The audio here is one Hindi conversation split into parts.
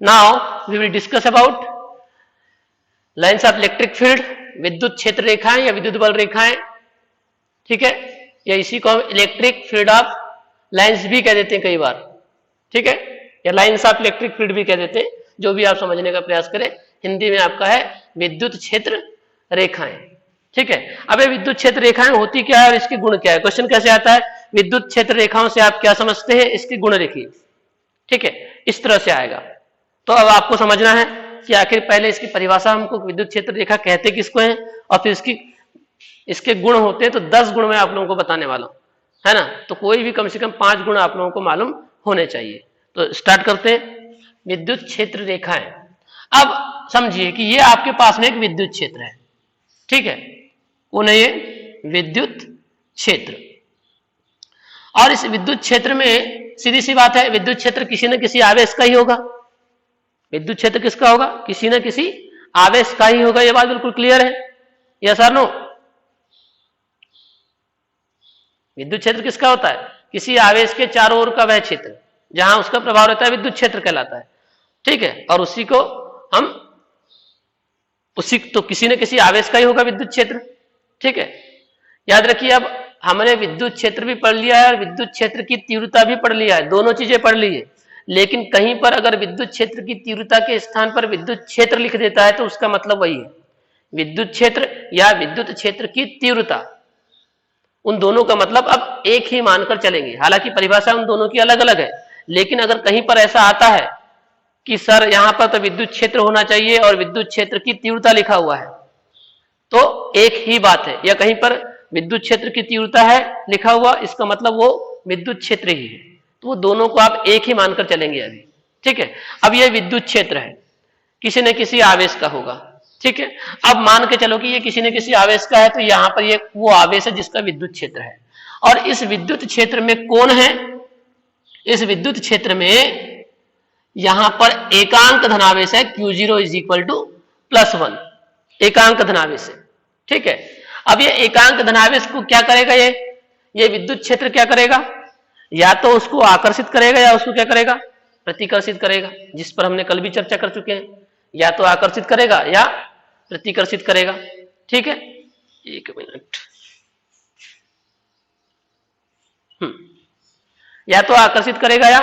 Now we will discuss about lines of electric field, विद्युत क्षेत्र रेखाएं या विद्युत बल रेखाएं, ठीक है, या इसी को हम इलेक्ट्रिक फील्ड ऑफ लाइन्स भी कह देते हैं कई बार, ठीक है, या लाइन्स ऑफ इलेक्ट्रिक फील्ड भी कह देते हैं, जो भी आप समझने का प्रयास करें। हिंदी में आपका है विद्युत क्षेत्र रेखाएं, ठीक है। अब ये विद्युत क्षेत्र रेखाएं होती क्या है और इसके गुण क्या है? क्वेश्चन कैसे आता है, विद्युत क्षेत्र रेखाओं से आप क्या समझते हैं, इसके गुण लिखिए, ठीक है, इस तरह से आएगा। तो अब आपको समझना है कि आखिर पहले इसकी परिभाषा, हमको विद्युत क्षेत्र रेखा कहते किसको है, और फिर इसके गुण होते हैं। तो 10 गुण मैं आप लोगों को बताने वाला हूं, है ना। तो कोई भी कम से कम 5 गुण आप लोगों को मालूम होने चाहिए। तो स्टार्ट करते हैं, विद्युत क्षेत्र रेखाएं। अब समझिए कि ये आपके पास में एक विद्युत क्षेत्र है, ठीक है, वो नहीं है विद्युत क्षेत्र। और इस विद्युत क्षेत्र में सीधी सी बात है, विद्युत क्षेत्र किसी न किसी आवेश का ही होगा। विद्युत क्षेत्र किसका होगा? किसी न किसी आवेश का ही होगा। ये बात बिल्कुल क्लियर है, यस और नो? विद्युत क्षेत्र किसका होता है? किसी आवेश के चारों ओर का वह क्षेत्र जहां उसका प्रभाव रहता है, विद्युत क्षेत्र कहलाता है, ठीक है। और उसी को हम तो किसी न किसी आवेश का ही होगा विद्युत क्षेत्र, ठीक है। याद रखिए, अब हमने विद्युत क्षेत्र भी पढ़ लिया है और विद्युत क्षेत्र की तीव्रता भी पढ़ लिया है, दोनों चीजें पढ़ ली है। लेकिन कहीं पर अगर विद्युत क्षेत्र की तीव्रता के स्थान पर विद्युत क्षेत्र लिख देता है तो उसका मतलब वही है, विद्युत क्षेत्र या विद्युत क्षेत्र की तीव्रता, उन दोनों का मतलब अब एक ही मानकर चलेंगे। हालांकि परिभाषा उन दोनों की अलग अलग है, लेकिन अगर कहीं पर ऐसा आता है कि सर यहां पर तो विद्युत क्षेत्र होना चाहिए और विद्युत क्षेत्र की तीव्रता लिखा हुआ है, तो एक ही बात है। या कहीं पर विद्युत क्षेत्र की तीव्रता है लिखा हुआ, इसका मतलब वो विद्युत क्षेत्र ही है। तो वो दोनों को आप एक ही मानकर चलेंगे अभी, ठीक है। अब ये विद्युत क्षेत्र है, किसी न किसी आवेश का होगा, ठीक है। अब मान के चलो कि ये किसी न किसी आवेश का है, तो यहां पर ये वो आवेश है जिसका विद्युत क्षेत्र है। और इस विद्युत क्षेत्र में कौन है? इस विद्युत क्षेत्र में यहां पर एकांक धनावेश है, Q0 = +1, एकांक धनावेश है, ठीक है। अब ये एकांक धनावेश को क्या करेगा, ये विद्युत क्षेत्र क्या करेगा? या तो उसको आकर्षित करेगा या उसको क्या करेगा? प्रतिकर्षित करेगा, जिस पर हमने कल भी चर्चा कर चुके हैं। या तो आकर्षित करेगा या प्रतिकर्षित करेगा, ठीक है। एक मिनट, या तो आकर्षित करेगा या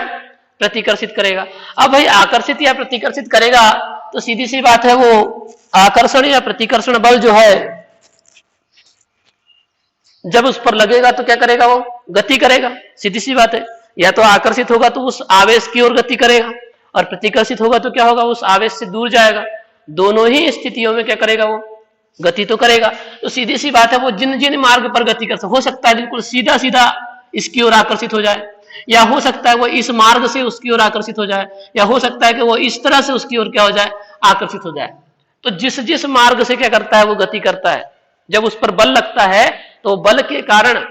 प्रतिकर्षित करेगा। अब भाई आकर्षित या प्रतिकर्षित करेगा तो सीधी सी बात है, वो आकर्षण या प्रतिकर्षण बल जो है जब उस पर लगेगा तो क्या करेगा? वो गति करेगा, सीधी सी बात है। या तो आकर्षित होगा तो उस आवेश की ओर गति करेगा, और प्रतिकर्षित होगा तो क्या होगा? उस आवेश से दूर जाएगा। दोनों ही स्थितियों में क्या करेगा? वो गति तो करेगा। तो सीधी सी बात है, वो जिन जिन मार्ग पर गति कर हो सकता है बिल्कुल सीधा सीधा इसकी ओर आकर्षित हो जाए, या हो सकता है वो इस मार्ग से उसकी ओर आकर्षित हो जाए, या हो सकता है कि वो इस तरह से उसकी ओर क्या हो जाए? आकर्षित हो जाए। तो जिस जिस मार्ग से क्या करता है? वो गति करता है। जब उस पर बल लगता है तो बल के कारण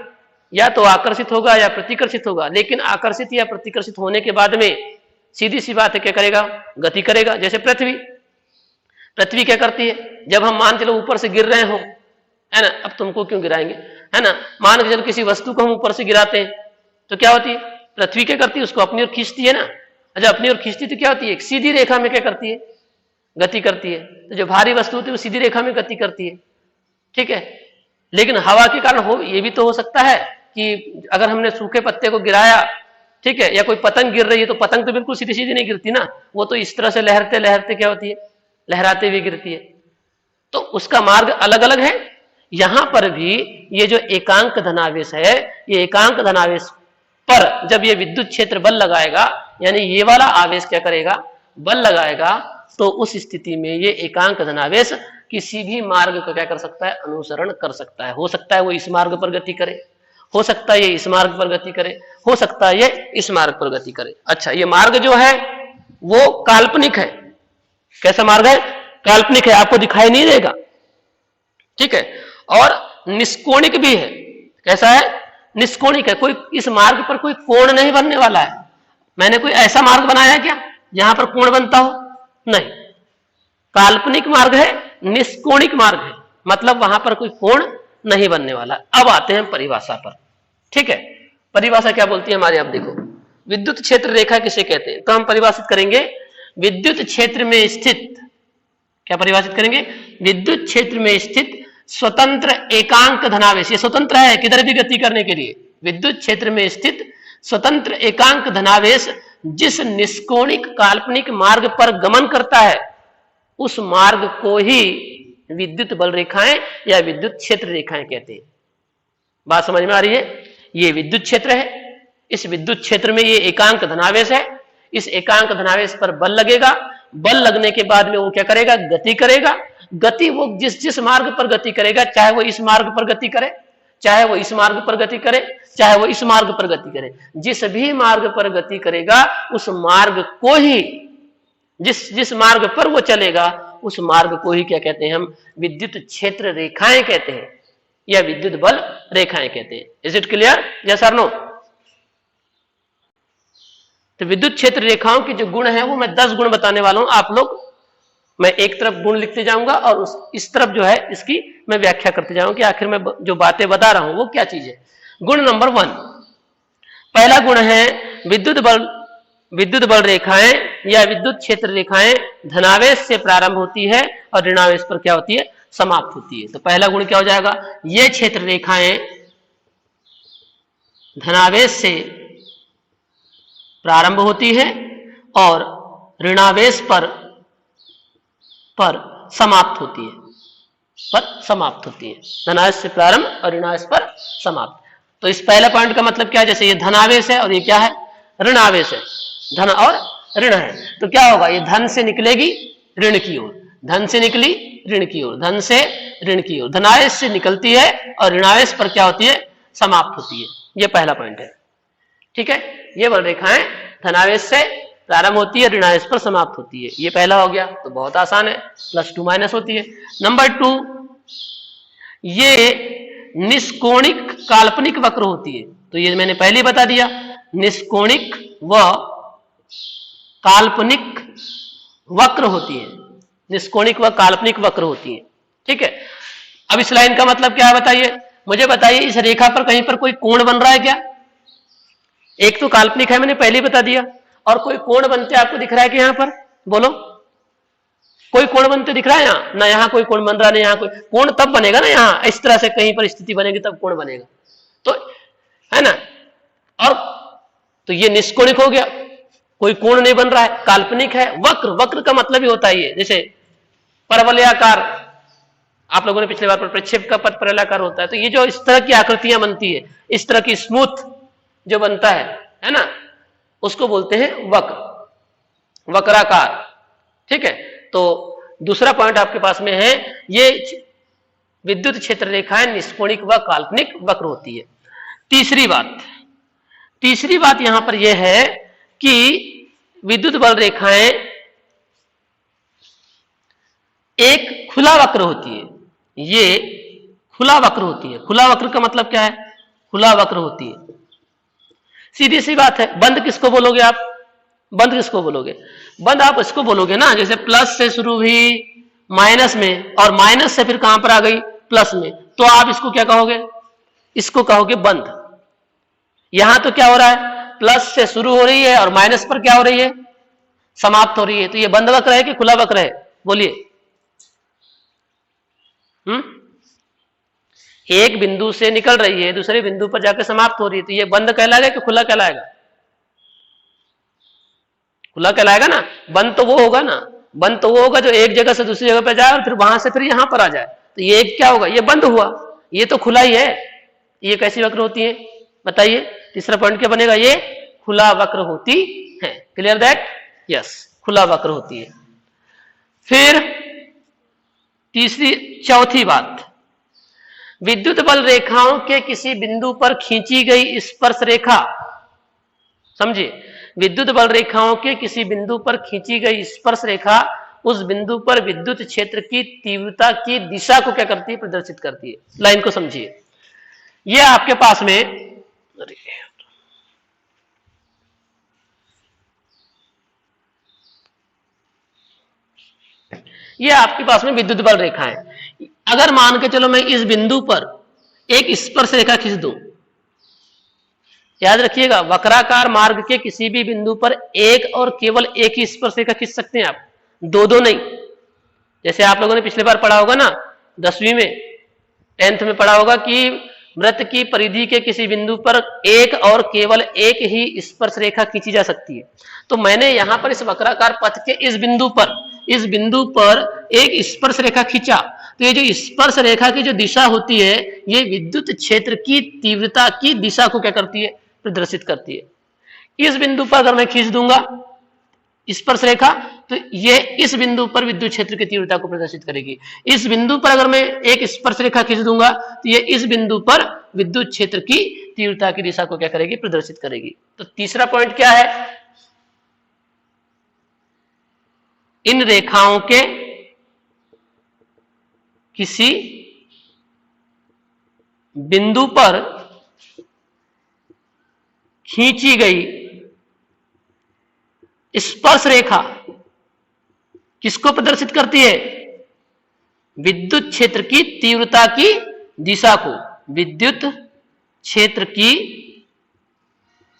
या तो आकर्षित होगा या प्रतिकर्षित होगा। लेकिन आकर्षित या प्रतिकर्षित होने के बाद में सीधी सी बात है, क्या करेगा? गति करेगा। जैसे पृथ्वी क्या करती है? जब हम मान चलो ऊपर से गिर रहे हो, है ना, अब तुमको क्यों गिराएंगे, है ना, मान के चलो किसी वस्तु को हम ऊपर से गिराते हैं तो क्या होती है? पृथ्वी क्या करती है? उसको अपनी ओर खींचती है ना। अच्छा, अपनी ओर खींचती तो क्या होती है? एक सीधी रेखा में क्या करती है? गति करती है। तो जो भारी वस्तु होती है वो सीधी रेखा में गति करती है, ठीक है। लेकिन हवा के कारण हो, ये भी तो हो सकता है कि अगर हमने सूखे पत्ते को गिराया, ठीक है, या कोई पतंग गिर रही है तो पतंग तो बिल्कुल सीधी सीधी नहीं गिरती ना, वो तो इस तरह से लहरते लहरते क्या होती है? लहराते हुए गिरती है। तो उसका मार्ग अलग अलग है। यहां पर भी ये जो एकांक धनावेश है, ये एकांक धनावेश पर जब ये विद्युत क्षेत्र बल लगाएगा, यानी ये वाला आवेश क्या करेगा? बल लगाएगा, तो उस स्थिति में ये एकांक धनावेश किसी भी मार्ग को क्या कर सकता है? अनुसरण कर सकता है। हो सकता है वो इस मार्ग पर गति करे, हो सकता है ये इस मार्ग पर गति करे, हो सकता है ये इस मार्ग पर गति करे। अच्छा, ये मार्ग जो है वो काल्पनिक है। कैसा मार्ग है? काल्पनिक है, आपको दिखाई नहीं देगा, ठीक है। और निष्कोणिक भी है। कैसा है? निष्कोणिक है। कोई इस मार्ग पर कोई कोण नहीं बनने वाला है। मैंने कोई ऐसा मार्ग बनाया है क्या जहां पर कोण बनता हो? नहीं, काल्पनिक मार्ग है, निष्कोणिक मार्ग है, मतलब वहां पर कोई कोण नहीं बनने वाला। अब आते हैं परिभाषा पर, ठीक है। परिभाषा क्या बोलती है हमारे? आप देखो, विद्युत क्षेत्र रेखा किसे कहते हैं? तो हम परिभाषित करेंगे, विद्युत क्षेत्र में स्थित, क्या परिभाषित करेंगे, विद्युत क्षेत्र में स्थित स्वतंत्र एकांक धनावेश, ये स्वतंत्र है किधर भी गति करने के लिए, विद्युत क्षेत्र में स्थित स्वतंत्र एकांक धनावेश जिस निष्कोणिक काल्पनिक मार्ग पर गमन करता है उस मार्ग को ही विद्युत बल रेखाएं या विद्युत क्षेत्र रेखाएं कहते हैं। बात समझ में आ रही है? ये विद्युत क्षेत्र है, इस विद्युत क्षेत्र में ये एकांक धनावेश है, इस एकांक धनावेश पर बल लगेगा, बल लगने के बाद में वो क्या करेगा, गति करेगा। गति वो जिस मार्ग पर गति करेगा, चाहे वो इस मार्ग पर गति करे, चाहे वो इस मार्ग पर गति करे, चाहे वो इस मार्ग पर गति करे, जिस भी मार्ग पर गति करेगा उस मार्ग को ही, जिस मार्ग पर वो चलेगा उस मार्ग को ही क्या कहते हैं, हम विद्युत क्षेत्र रेखाएं कहते हैं या विद्युत बल रेखाएं कहते हैं। Is it clear? यस और नो? तो विद्युत क्षेत्र रेखाओं की जो गुण है वो मैं 10 गुण बताने वाला हूं। आप लोग, मैं एक तरफ गुण लिखते जाऊंगा और इस तरफ जो है इसकी मैं व्याख्या करते जाऊंगा कि आखिर में जो बातें बता रहा हूं वो क्या चीज है। गुण नंबर 1, पहला गुण है विद्युत बल रेखाएं या विद्युत क्षेत्र रेखाएं धनावेश से प्रारंभ होती है और ऋणावेश पर क्या होती है, समाप्त होती है। तो पहला गुण क्या हो जाएगा, ये क्षेत्र रेखाएं धनावेश से प्रारंभ होती है और ऋणावेश पर समाप्त होती है, धनावेश से प्रारंभ और ऋणावेश पर समाप्त। तो इस पहले पॉइंट का मतलब क्या है, जैसे ये धनावेश है और ये क्या है, ऋणावेश है, धन और ऋण है, तो क्या होगा, ये धन से निकलेगी ऋण की ओर, धन से निकली ऋण की ओर, धन से ऋण की ओर, धनावेश से निकलती है और ऋणावेश पर क्या होती है, समाप्त होती है। ये पहला पॉइंट है, ठीक है। ये बल रेखाएं धनावेश से प्रारंभ होती है, ऋणावेश पर समाप्त होती है। ये पहला हो गया, तो बहुत आसान है, +2 माइनस होती है। नंबर 2, ये निष्कोणिक काल्पनिक वक्र होती है। तो ये मैंने पहले बता दिया, निष्कोणिक व काल्पनिक वक्र होती है, निष्कोणिक व काल्पनिक वक्र होती है, ठीक है। अब इस लाइन का मतलब क्या है बताइए, मुझे बताइए, इस रेखा पर कहीं पर कोई कोण बन रहा है क्या? एक तो काल्पनिक है, मैंने पहले बता दिया, और कोई कोण बनते आपको दिख रहा है कि यहां पर, बोलो, कोई कोण बनते दिख रहा है यहाँ? ना यहाँ कोई कोण बन रहा, नहीं यहाँ कोई कोण तब बनेगा ना, यहाँ इस तरह से कहीं पर स्थिति बनेगी तब कोण बनेगा, तो है ना। और तो ये निष्कोणिक हो गया, कोई कोण नहीं बन रहा है, काल्पनिक है। वक्र का मतलब ही होता है ये, जैसे परवलयाकार, आप लोगों ने पिछले बार पर प्रक्षेप का पथ परवलयाकार होता है, तो ये जो इस तरह की आकृतियां बनती है, इस तरह की स्मूथ जो बनता है ना, उसको बोलते हैं वक्र, वक्राकार, ठीक है। तो दूसरा पॉइंट आपके पास में है, ये विद्युत क्षेत्र रेखाएं निष्कोणिक व काल्पनिक वक्र होती है। तीसरी बात यहां पर यह है कि विद्युत बल रेखाएं एक खुला वक्र होती है, ये खुला वक्र होती है। खुला वक्र का मतलब क्या है, खुला वक्र होती है, सीधी सी बात है। बंद किसको बोलोगे आप, बंद किसको बोलोगे, बंद आप इसको बोलोगे ना, जैसे प्लस से शुरू हुई माइनस में और माइनस से फिर कहां पर आ गई, प्लस में, तो आप इसको क्या कहोगे, इसको कहोगे बंद। यहां तो क्या हो रहा है, प्लस से शुरू हो रही है और माइनस पर क्या हो रही है, समाप्त हो रही है, तो ये बंद वक्र है कि खुला वक्र है, बोलिए। एक बिंदु से निकल रही है, दूसरे बिंदु पर जाकर समाप्त हो रही है, तो ये बंद कहलाएगा कि खुला कहलाएगा, खुला कहलाएगा ना। बंद तो वो होगा ना, बंद तो वो होगा जो एक जगह से दूसरी जगह पर जाए और फिर वहां से फिर यहां पर आ जाए, तो ये क्या होगा, ये बंद हुआ, ये तो खुला ही है। ये कैसी वक्र होती है बताइए, तीसरा पॉइंट क्या बनेगा, ये खुला वक्र होती है। क्लियर दैट, यस, खुला वक्र होती है। फिर चौथी बात, विद्युत बल रेखाओं के किसी बिंदु पर खींची गई स्पर्श रेखा, समझिए, विद्युत बल रेखाओं के किसी बिंदु पर खींची गई स्पर्श रेखा उस बिंदु पर विद्युत क्षेत्र की तीव्रता की दिशा को क्या करती है, प्रदर्शित करती है। लाइन को समझिए, यह आपके पास में आपके पास में विद्युत बल रेखा है। अगर मान के चलो मैं इस बिंदु पर एक स्पर्श रेखा खींच दूं, याद रखिएगा, वक्राकार मार्ग के किसी भी बिंदु पर एक और केवल एक ही स्पर्श रेखा खींच सकते हैं आप, दो दो नहीं। जैसे आप लोगों ने पिछले बार पढ़ा होगा ना, 10वीं में 10th में पढ़ा होगा कि वृत्त की परिधि के किसी बिंदु पर एक और केवल एक ही स्पर्श रेखा खींची जा सकती है। तो मैंने यहां पर इस वक्राकार पथ के इस बिंदु पर एक स्पर्श रेखा खींचा, तो ये जो स्पर्श रेखा की जो दिशा होती है, ये विद्युत क्षेत्र की तीव्रता की दिशा को क्या करती है, प्रदर्शित करती है। इस बिंदु पर अगर मैं खींच दूंगा स्पर्श रेखा, तो ये इस बिंदु पर विद्युत क्षेत्र की तीव्रता को प्रदर्शित करेगी। इस बिंदु पर अगर मैं एक स्पर्श रेखा खींच दूंगा, तो ये इस बिंदु पर विद्युत क्षेत्र की तीव्रता की दिशा को क्या करेगी, प्रदर्शित करेगी। तो तीसरा पॉइंट क्या है, इन रेखाओं के किसी बिंदु पर खींची गई स्पर्श रेखा किसको प्रदर्शित करती है, विद्युत क्षेत्र की तीव्रता की दिशा को, विद्युत क्षेत्र की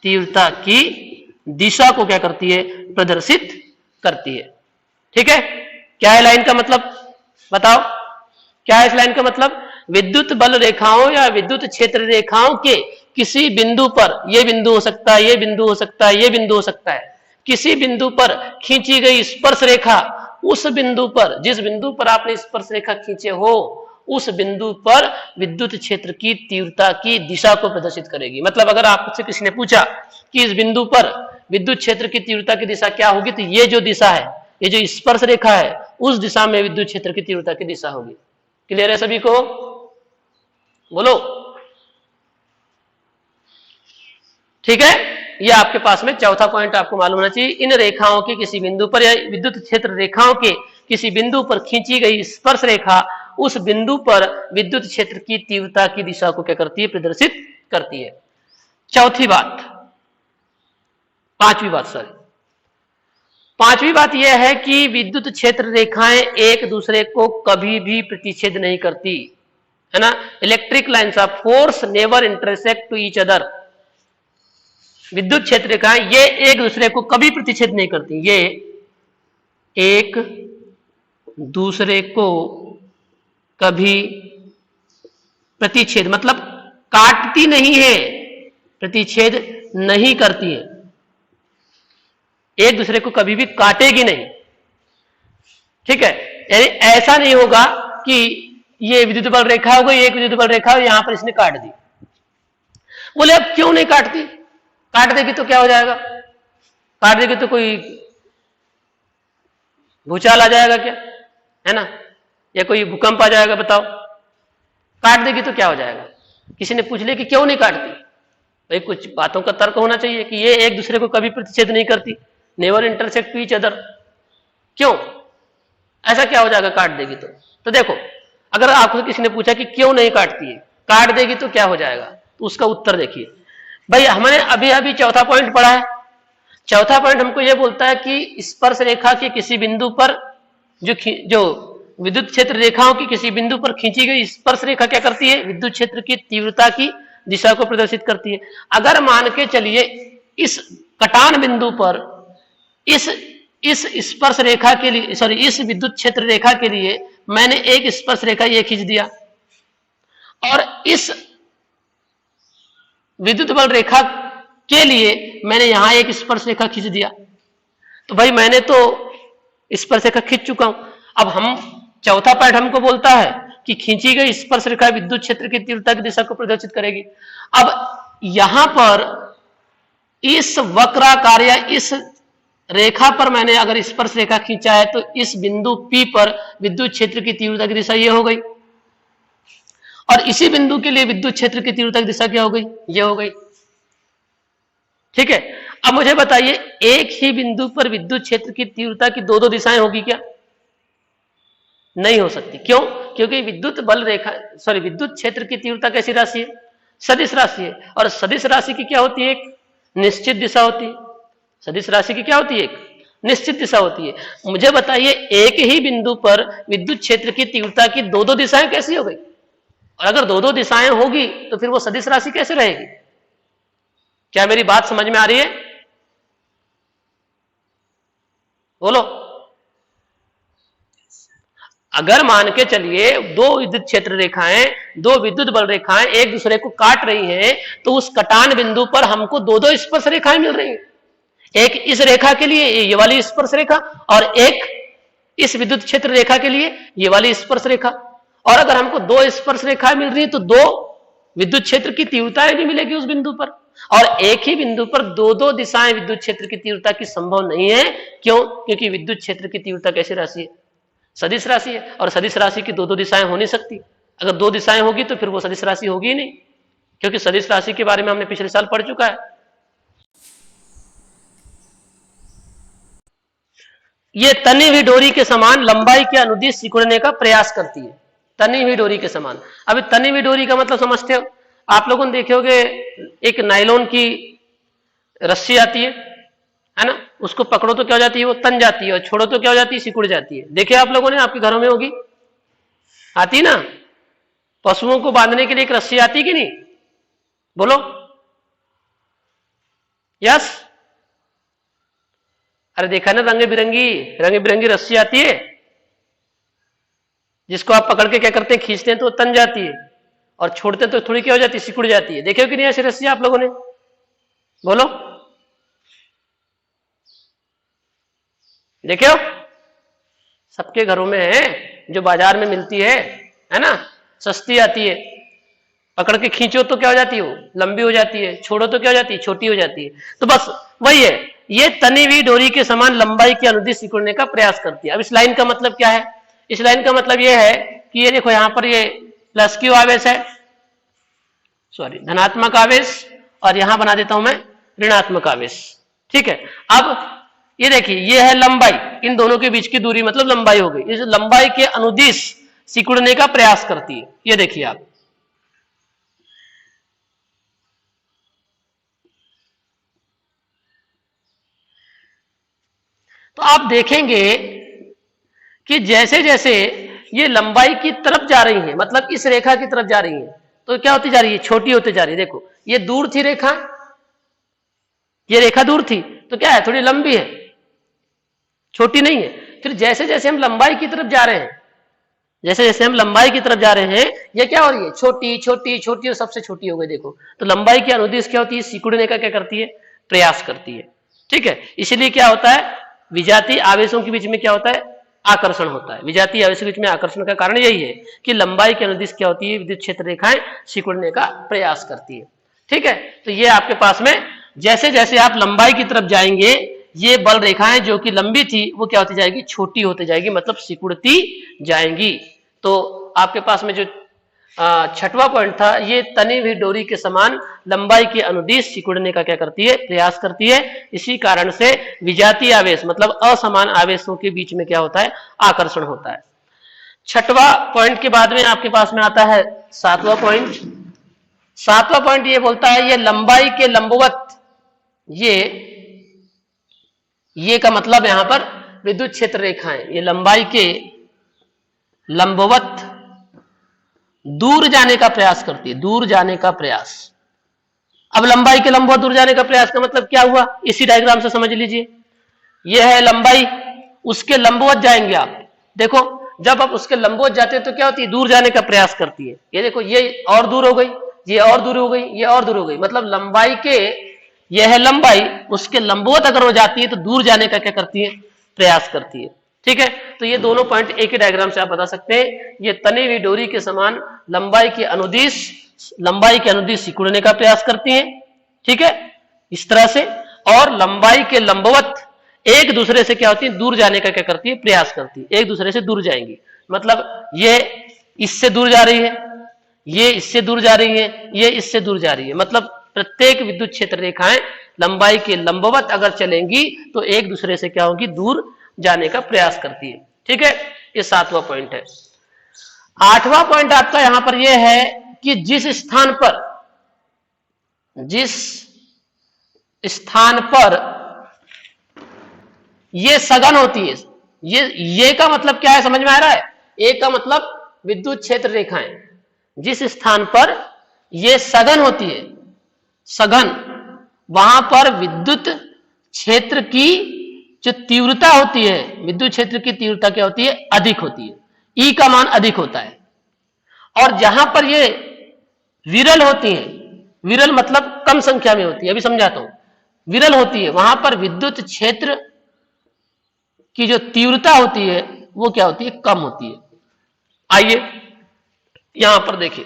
तीव्रता की दिशा को क्या करती है, प्रदर्शित करती है। ठीक है, क्या है लाइन का मतलब, बताओ क्या है इस लाइन का मतलब, विद्युत बल रेखाओं या विद्युत क्षेत्र रेखाओं के किसी बिंदु पर, यह बिंदु हो सकता है, यह बिंदु हो सकता है, यह बिंदु हो सकता है, किसी बिंदु पर खींची गई स्पर्श रेखा, उस बिंदु पर, जिस बिंदु पर आपने स्पर्श रेखा खींचे हो, उस बिंदु पर विद्युत क्षेत्र की तीव्रता की दिशा को प्रदर्शित करेगी। मतलब अगर आपसे किसी ने पूछा कि इस बिंदु पर विद्युत क्षेत्र की तीव्रता की दिशा क्या होगी, तो ये जो दिशा है, ये जो स्पर्श रेखा है, उस दिशा में विद्युत क्षेत्र की तीव्रता की दिशा होगी। क्लियर है सभी को, बोलो। ठीक है, ये आपके पास में चौथा पॉइंट आपको मालूम होना चाहिए, इन रेखाओं के किसी बिंदु पर या विद्युत क्षेत्र रेखाओं के किसी बिंदु पर खींची गई स्पर्श रेखा उस बिंदु पर विद्युत क्षेत्र की तीव्रता की दिशा को क्या करती है, प्रदर्शित करती है। चौथी बात, पांचवी बात यह है कि विद्युत क्षेत्र रेखाएं एक दूसरे को कभी भी प्रतिच्छेद नहीं करती, है ना। Electric lines of force never intersect to each other. विद्युत क्षेत्र रेखाएं ये एक दूसरे को कभी प्रतिच्छेद नहीं करती, ये एक दूसरे को कभी प्रतिच्छेद मतलब काटती नहीं है, प्रतिच्छेद नहीं करती है, एक दूसरे को कभी भी काटेगी नहीं। ठीक है, यानी ऐसा नहीं होगा कि ये विद्युत बल रेखा हो गई, एक विद्युत बल रेखा यहां पर इसने काट दी। बोले अब क्यों नहीं काटती, काट देगी तो क्या हो जाएगा, काट देगी तो कोई भूचाल आ जाएगा क्या, है ना, या कोई भूकंप आ जाएगा, बताओ। काट देगी तो क्या हो जाएगा, किसी ने पूछ लिया कि क्यों नहीं काटती, भाई कुछ बातों का तर्क होना चाहिए कि ये एक दूसरे को कभी प्रतिच्छेद नहीं करती, never intersect to each other, क्यों, ऐसा क्या हो जाएगा काट देगी तो देखो, अगर आपको किसी ने पूछा कि क्यों नहीं काटती है, काट देगी तो क्या हो जाएगा, तो उसका उत्तर देखिए भाई, हमने अभी अभी चौथा पॉइंट पढ़ा है। चौथा पॉइंट हमको यह बोलता है कि स्पर्श रेखा के किसी बिंदु पर जो विद्युत क्षेत्र रेखाओं की किसी बिंदु पर खींची गई स्पर्श रेखा क्या करती है, विद्युत क्षेत्र की तीव्रता की दिशा को प्रदर्शित करती है। अगर मान के चलिए इस कटान बिंदु पर इस स्पर्श रेखा के लिए, सॉरी, इस विद्युत क्षेत्र रेखा के लिए मैंने एक स्पर्श रेखा ये खींच दिया और इस विद्युत बल रेखा के लिए मैंने यहां एक स्पर्श रेखा खींच दिया, तो भाई मैंने तो स्पर्श रेखा खींच चुका हूं। अब हम चौथा पॉइंट हमको बोलता है कि खींची गई स्पर्श रेखा विद्युत क्षेत्र की तीव्रता की दिशा को प्रदर्शित करेगी। अब यहां पर इस वक्राकार या इस रेखा पर मैंने अगर स्पर्श रेखा खींचा है तो इस बिंदु P पर विद्युत क्षेत्र की तीव्रता की दिशा ये हो गई, और इसी बिंदु के लिए विद्युत क्षेत्र की तीव्रता की दिशा क्या हो गई, ये हो गई। ठीक है, अब मुझे बताइए एक ही बिंदु पर विद्युत क्षेत्र की तीव्रता की दो दो दिशाएं होगी क्या, नहीं हो सकती। क्यों, क्योंकि विद्युत बल रेखा, सॉरी, विद्युत क्षेत्र की तीव्रता कैसी राशि है, सदिश राशि है, और सदिश राशि की क्या होती है, एक निश्चित दिशा होती है। सदिश राशि की क्या होती है, एक निश्चित दिशा होती है। मुझे बताइए एक ही बिंदु पर विद्युत क्षेत्र की तीव्रता की दो दो दिशाएं कैसी हो गई, और अगर दो दो दिशाएं होगी तो फिर वो सदिश राशि कैसे रहेगी, क्या मेरी बात समझ में आ रही है? बोलो। अगर मान के चलिए दो विद्युत क्षेत्र रेखाएं, दो विद्युत बल रेखाएं एक दूसरे को काट रही हैं, तो उस कटान बिंदु पर हमको दो दो स्पर्श रेखाएं मिल रही हैं। एक इस रेखा के लिए ये वाली स्पर्श रेखा, और एक इस विद्युत क्षेत्र रेखा के लिए ये वाली स्पर्श रेखा। और अगर हमको दो स्पर्श रेखाएं मिल रही है तो दो विद्युत क्षेत्र की तीव्रताएं भी मिलेगी उस बिंदु पर। और एक ही बिंदु पर दो दो दिशाएं विद्युत क्षेत्र की तीव्रता की संभव नहीं है। क्यों? क्योंकि विद्युत क्षेत्र की तीव्रता कैसी राशि है? सदिश राशि है, और सदिश राशि की दो दो दिशाएं हो नहीं सकती। अगर दो दिशाएं होगी तो फिर वो सदिश राशि होगी ही नहीं, क्योंकि सदिश राशि के बारे में हमने पिछले साल पढ़ चुका है। ये तनी हुई डोरी के समान लंबाई के अनुदिश सिकुड़ने का प्रयास करती है। तनी हुई डोरी के समान। अभी तनी हुई डोरी का मतलब समझते हो? आप लोगों ने देखे होंगे एक नायलॉन की रस्सी आती है ना, उसको पकड़ो तो क्या हो जाती है? वो तन जाती है, और छोड़ो तो क्या हो जाती है? सिकुड़ जाती है। देखे आप लोगों ने, आपके घरों में होगी, आती ना? पशुओं को बांधने के लिए एक रस्सी आती कि नहीं? बोलो यस। अरे देखा ना, रंग बिरंगी रस्सी आती है, जिसको आप पकड़ के क्या करते हैं? खींचते हैं तो तन जाती है, और छोड़ते हैं तो थोड़ी क्या हो जाती है? सिकुड़ जाती है। देखे हो कि नहीं ऐसी रस्सी आप लोगों ने? बोलो देखे हो? सबके घरों में है, जो बाजार में मिलती है ना, सस्ती आती है। पकड़ के खींचो तो क्या हो जाती है? वो लंबी हो जाती है, छोड़ो तो क्या हो जाती है? छोटी हो जाती है। तो बस वही है, ये तनी हुई डोरी के समान लंबाई के अनुदिश सिकुड़ने का प्रयास करती है। अब इस लाइन का मतलब क्या है? इस लाइन का मतलब ये है कि ये देखो, यहां पर ये प्लस क्यू आवेश है, सॉरी धनात्मक आवेश, और यहां बना देता हूं मैं ऋणात्मक आवेश। ठीक है। अब ये देखिए, ये है लंबाई, इन दोनों के बीच की दूरी मतलब लंबाई हो गई। इस लंबाई के अनुदिश सिकुड़ने का प्रयास करती है। ये देखिए आप, तो आप देखेंगे कि जैसे जैसे ये लंबाई की तरफ जा रही है, मतलब इस रेखा की तरफ जा रही है, तो क्या होती जा रही है? छोटी होती जा रही है। देखो, ये दूर थी रेखा, ये रेखा दूर थी, तो क्या है? थोड़ी लंबी है, छोटी नहीं है। फिर जैसे जैसे हम लंबाई की तरफ जा रहे हैं, जैसे जैसे हम लंबाई की तरफ जा रहे हैं, ये क्या हो रही है? छोटी छोटी छोटी, और सबसे छोटी हो गई। देखो, तो लंबाई की अनुदिश क्या होती है? सिकुड़ने का क्या करती है? प्रयास करती है। ठीक है। इसलिए क्या होता है? विजातीय आवेशों के बीच में क्या होता है? आकर्षण होता है। विजातीय आवेशों के बीच में आकर्षण का कारण यही है कि लंबाई के अनुदिश क्या होती है? विद्युत क्षेत्र रेखाएं सिकुड़ने का प्रयास करती है। ठीक है। तो ये आपके पास में जैसे जैसे आप लंबाई की तरफ जाएंगे, ये बल रेखाएं जो कि लंबी थी वो क्या होती जाएगी? छोटी होती जाएगी, मतलब सिकुड़ती जाएंगी। तो आपके पास में जो छठवां पॉइंट था, ये तनी हुई डोरी के समान लंबाई के अनुदिश सिकुड़ने का क्या करती है? प्रयास करती है। इसी कारण से विजातीय आवेश मतलब असमान आवेशों के बीच में क्या होता है? आकर्षण होता है। छठवां पॉइंट के बाद में आपके पास में आता है सातवां पॉइंट। सातवां पॉइंट ये बोलता है, ये लंबाई के लंबवत, ये का मतलब यहां पर विद्युत क्षेत्र रेखाएं, ये लंबाई के लंबवत दूर जाने का प्रयास करती है। दूर जाने का प्रयास। अब लंबाई के लंबवत दूर जाने का प्रयास का मतलब क्या हुआ? इसी डायग्राम से समझ लीजिए। यह है लंबाई, उसके लंबवत जाएंगे आप। देखो, जब आप उसके लंबवत जाते हैं तो क्या होती है? दूर जाने का प्रयास करती है। ये देखो, ये और दूर हो गई, ये और दूर हो गई, ये और दूर हो गई। मतलब लंबाई के, यह है लंबाई, उसके लंबवत अगर हो जाती है तो दूर जाने का क्या करती है? प्रयास करती है। ठीक है। तो ये दोनों पॉइंट एक ही डायग्राम से आप बता सकते हैं। ये तनी हुई डोरी के समान लंबाई के अनुदिश सिकुड़ने का प्रयास करती हैं। ठीक है, इस तरह से। और लंबाई के लंबवत एक दूसरे से क्या होती है? दूर जाने का क्या करती है? प्रयास करती है। एक दूसरे से दूर जाएंगी, मतलब ये इससे दूर जा रही है, ये इससे दूर जा रही है, ये इससे दूर जा रही है। मतलब प्रत्येक विद्युत क्षेत्र रेखाएं लंबाई के लंबवत अगर चलेंगी तो एक दूसरे से क्या होगी? दूर जाने का प्रयास करती है। ठीक है, ये सातवां पॉइंट है। आठवां पॉइंट आपका यहां पर यह है कि जिस स्थान पर ये सघन होती है, ये का मतलब क्या है? समझ में आ रहा है? ए का मतलब विद्युत क्षेत्र रेखाएं, जिस स्थान पर ये सघन होती है, सघन, वहां पर विद्युत क्षेत्र की जो तीव्रता होती है, विद्युत क्षेत्र की तीव्रता क्या होती है, अधिक होती है, ई का मान अधिक होता है। और जहां पर ये विरल होती है, विरल मतलब कम संख्या में होती है, अभी समझाता हूं, विरल होती है, वहां पर विद्युत क्षेत्र की जो तीव्रता होती है वो क्या होती है, कम होती है। आइए यहां पर देखिए,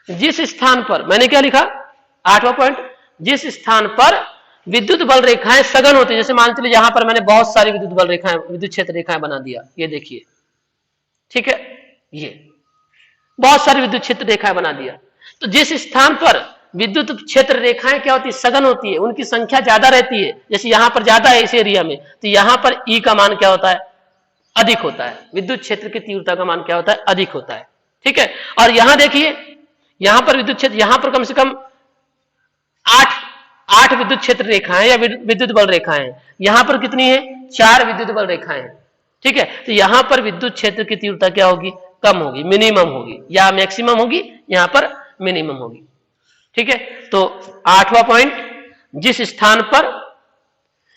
जिस स्थान पर मैंने क्या लिखा, 8वां पॉइंट, जिस स्थान पर विद्युत बल रेखाएं सघन होती है, जैसे मान चलिए यहां पर मैंने बहुत सारी विद्युत बल रेखाएं, विद्युत क्षेत्र रेखाएं बना दिया, ये देखिए, ठीक है, ये बहुत सारी विद्युत क्षेत्र रेखाएं बना दिया। तो जिस स्थान पर विद्युत क्षेत्र रेखाएं क्या होती है, सघन होती है, उनकी संख्या ज्यादा रहती है, जैसे यहां पर ज्यादा है इस एरिया में, तो यहां पर ई का मान क्या होता है, अधिक होता है, विद्युत क्षेत्र की तीव्रता का मान क्या होता है, अधिक होता है, ठीक है। और यहां देखिए, यहां पर विद्युत क्षेत्र, यहां पर कम से कम 8 विद्युत क्षेत्र रेखाएं या विद्युत बल रेखाएं हैं, यहां पर कितनी है, 4 विद्युत बल रेखाएं हैं, ठीक है। तो यहां पर विद्युत क्षेत्र की तीव्रता क्या होगी, कम होगी, मिनिमम होगी, या मैक्सिमम होगी, यहां पर मिनिमम होगी, ठीक है। तो 8वां पॉइंट, जिस स्थान पर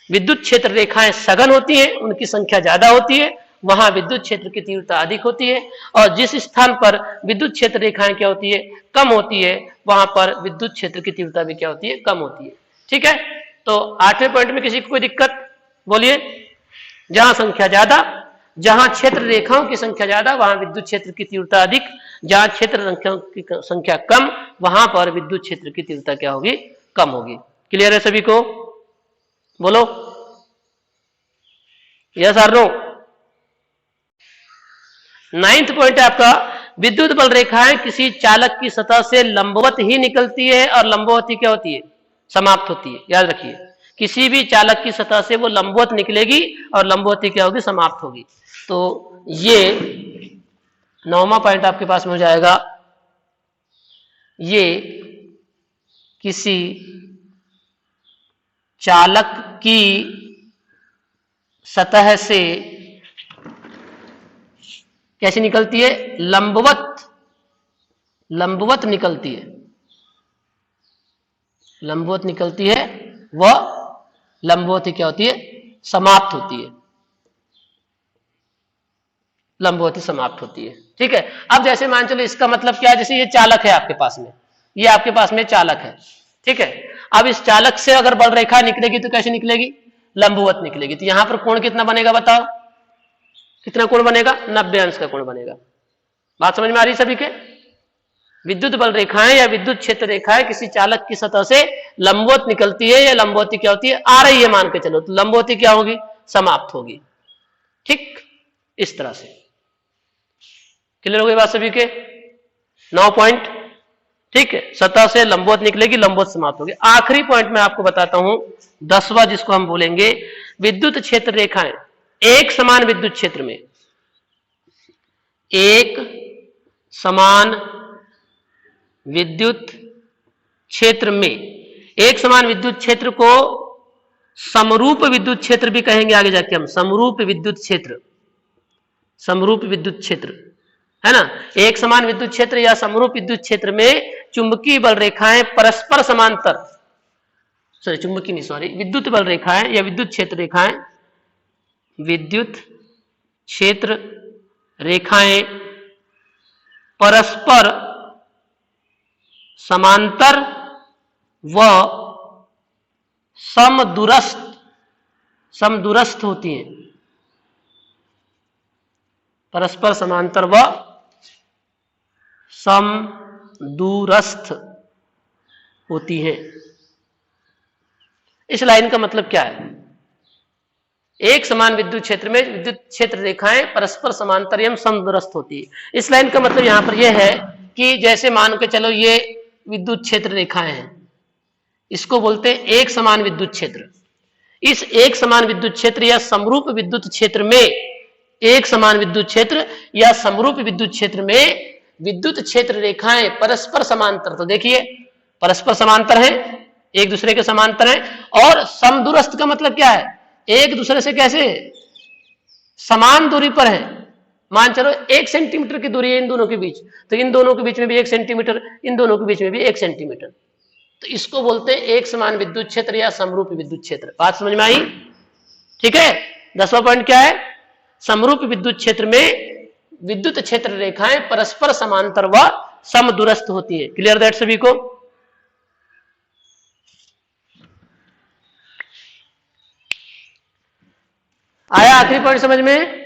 विद्युत क्षेत्र रेखाएं सघन होती हैं, उनकी संख्या ज्यादा होती है, वहां विद्युत क्षेत्र की तीव्रता अधिक होती है, और जिस स्थान पर विद्युत क्षेत्र रेखाएं क्या होती है, कम होती है, वहां पर विद्युत क्षेत्र की तीव्रता भी क्या होती है, कम होती है, ठीक है। तो 8वें पॉइंट में किसी को कोई दिक्कत, बोलिए। जहां संख्या ज्यादा, जहां क्षेत्र रेखाओं की संख्या ज्यादा, वहां विद्युत क्षेत्र की तीव्रता अधिक, जहां क्षेत्र रेखाओं की संख्या कम, वहां पर विद्युत क्षेत्र की तीव्रता क्या होगी, कम होगी। क्लियर है सभी को, बोलो यस और नो। 9th पॉइंट है आपका, विद्युत बल रेखाएं किसी चालक की सतह से लंबवत ही निकलती है और लंबवत ही क्या होती है, समाप्त होती है। याद रखिए, किसी भी चालक की सतह से वो लंबवत निकलेगी और लंबवत ही क्या होगी, समाप्त होगी। तो ये 9वां पॉइंट आपके पास में हो जाएगा, ये किसी चालक की सतह से कैसी निकलती है, लंबवत, लंबवत निकलती है, लंबवत निकलती है, वह लंबवत ही क्या होती है, समाप्त होती है, लंबवत ही समाप्त होती है, ठीक है। अब जैसे मान चलो, इसका मतलब क्या है, जैसे ये चालक है आपके पास में, ये आपके पास में चालक है, ठीक है। अब इस चालक से अगर बल रेखा निकलेगी तो कैसे निकलेगी, लंबवत निकलेगी। तो यहां पर कोण कितना बनेगा, बताओ कितना कोण बनेगा, 90 अंश का कोण बनेगा। बात समझ में आ रही सभी के। विद्युत बल रेखाएं या विद्युत क्षेत्र रेखाएं किसी चालक की सतह से लंबवत निकलती है, या लंबवती क्या होती है, आ रही है मान के चलो, तो लंबवती क्या होगी, समाप्त होगी, ठीक, इस तरह से। क्लियर हो गई बात सभी के। 9 पॉइंट, ठीक है, सतह से लंबवत निकलेगी, लंबवत समाप्त होगी। आखिरी पॉइंट मैं आपको बताता हूं, 10वां, जिसको हम बोलेंगे विद्युत क्षेत्र रेखाएं एक समान विद्युत क्षेत्र में, एक समान विद्युत क्षेत्र में, एक समान विद्युत क्षेत्र को समरूप विद्युत क्षेत्र भी कहेंगे आगे जाके हम, समरूप विद्युत क्षेत्र, समरूप विद्युत क्षेत्र है ना। एक समान विद्युत क्षेत्र या समरूप विद्युत क्षेत्र में चुंबकीय बल रेखाएं परस्पर समांतर, सॉरी चुंबकीय नहीं, सॉरी विद्युत बल रेखाएं या विद्युत क्षेत्र रेखाएं, विद्युत क्षेत्र रेखाएं परस्पर समांतर व समदूरस्थ होती हैं, परस्पर समांतर व समदूरस्थ होती हैं। इस लाइन का मतलब क्या है, एक समान विद्युत क्षेत्र में विद्युत क्षेत्र रेखाएं परस्पर समांतर एवं समदूरस्थ होती है। इस लाइन का मतलब यहां पर यह है कि जैसे मान के चलो ये विद्युत क्षेत्र रेखाएं हैं, इसको बोलते हैं एक समान विद्युत क्षेत्र। इस एक समान विद्युत क्षेत्र या समरूप विद्युत क्षेत्र में, एक समान विद्युत क्षेत्र या समरूप विद्युत क्षेत्र में विद्युत क्षेत्र रेखाएं परस्पर समांतर, तो देखिए परस्पर समांतर है, एक दूसरे के समांतर है, और समदूरस्थ का मतलब क्या है, एक दूसरे से कैसे समान दूरी पर है। मान चलो 1 सेंटीमीटर की दूरी है इन दोनों के बीच, तो इन दोनों के बीच में भी 1 सेंटीमीटर, इन दोनों के बीच में भी 1 सेंटीमीटर, तो इसको बोलते हैं एक समान विद्युत क्षेत्र या समरूपी विद्युत क्षेत्र। बात समझ में आई? ठीक है। 10वां पॉइंट क्या है? समरूपी विद्युत क्षेत्र में विद्युत क्षेत्र रेखाएं परस्पर समांतर व समदूरस्थ होती है। क्लियर दैट सभी को? आया आखिरी पॉइंट समझ में?